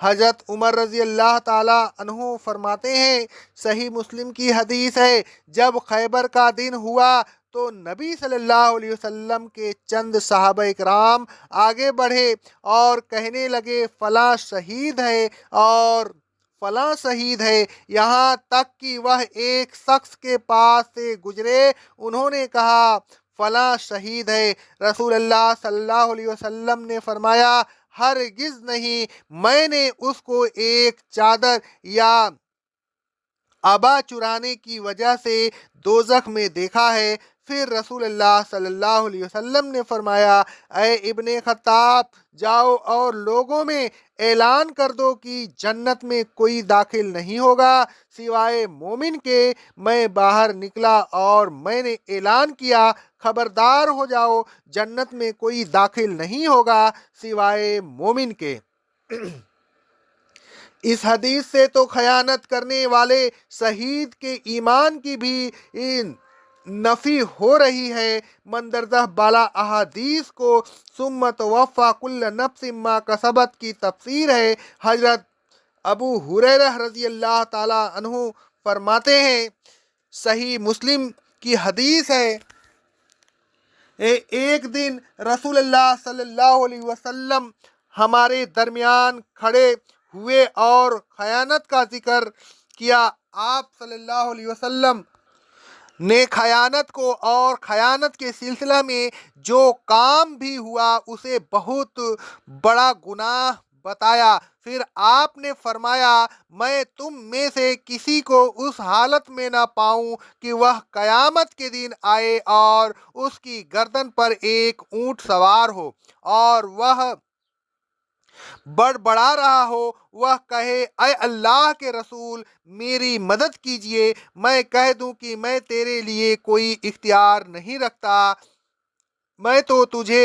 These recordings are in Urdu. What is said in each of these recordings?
حضرت عمر رضی اللہ تعالیٰ عنہ فرماتے ہیں، صحیح مسلم کی حدیث ہے، جب خیبر کا دن ہوا تو نبی صلی اللہ علیہ وسلم کے چند صحابہ اکرام آگے بڑھے اور کہنے لگے فلاں شہید ہے اور فلاں شہید ہے، یہاں تک کہ وہ ایک شخص کے پاس سے گزرے، انہوں نے کہا فلاں شہید ہے۔ رسول اللہ صلی اللہ علیہ وسلم نے فرمایا ہرگز نہیں، میں نے اس کو ایک چادر یا عبا چرانے کی وجہ سے دوزخ میں دیکھا ہے۔ پھر رسول اللہ صلی اللہ علیہ وسلم نے فرمایا اے ابن خطاب، جاؤ اور لوگوں میں اعلان کر دو کہ جنت میں کوئی داخل نہیں ہوگا سوائے مومن کے۔ میں باہر نکلا اور میں نے اعلان کیا خبردار ہو جاؤ، جنت میں کوئی داخل نہیں ہوگا سوائے مومن کے۔ اس حدیث سے تو خیانت کرنے والے شہید کے ایمان کی بھی نفی ہو رہی ہے۔ مندرجہ بالا احادیث کو ثم توفی کل نفس ما کسبت کی تفسیر ہے۔ حضرت ابو ہریرہ رضی اللہ تعالی عنہ فرماتے ہیں، صحیح مسلم کی حدیث ہے، ایک دن رسول اللہ صلی اللہ علیہ وسلم ہمارے درمیان کھڑے ہوئے اور خیانت کا ذکر کیا۔ آپ صلی اللہ علیہ وسلم نے خیانت کو اور خیانت کے سلسلہ میں جو کام بھی ہوا اسے بہت بڑا گناہ بتایا۔ پھر آپ نے فرمایا میں تم میں سے کسی کو اس حالت میں نہ پاؤں کہ وہ قیامت کے دن آئے اور اس کی گردن پر ایک اونٹ سوار ہو اور وہ بڑبڑا رہا ہو، وہ کہے اے اللہ کے رسول میری مدد کیجئے، میں کہہ دوں کہ میں تیرے لیے کوئی اختیار نہیں رکھتا، میں تو تجھے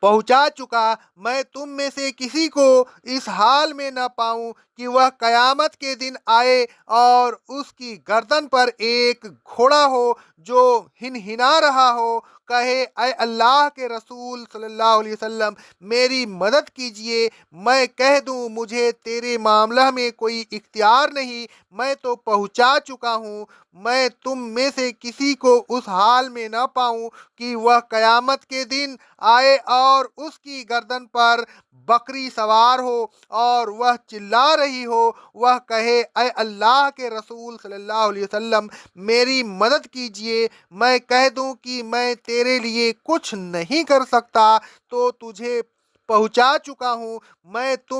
پہنچا چکا۔ میں تم میں سے کسی کو اس حال میں نہ پاؤں کہ وہ قیامت کے دن آئے اور اس کی گردن پر ایک گھوڑا ہو جو ہنہنا رہا ہو، کہے اے اللہ کے رسول صلی اللہ علیہ وسلم میری مدد کیجئے، میں کہہ دوں مجھے تیرے معاملہ میں کوئی اختیار نہیں، میں تو پہنچا چکا ہوں۔ میں تم میں سے کسی کو اس حال میں نہ پاؤں کہ وہ قیامت کے دن آئے اور اس کی گردن پر بکری سوار ہو اور وہ چلا رہی ہو، وہ کہے اے اللہ کے رسول صلی اللہ علیہ وسلم میری مدد کیجئے، میں کہہ دوں کہ میں تیرے لیے کچھ نہیں کر سکتا، تو تجھے پہنچا چکا ہوں۔ میں تم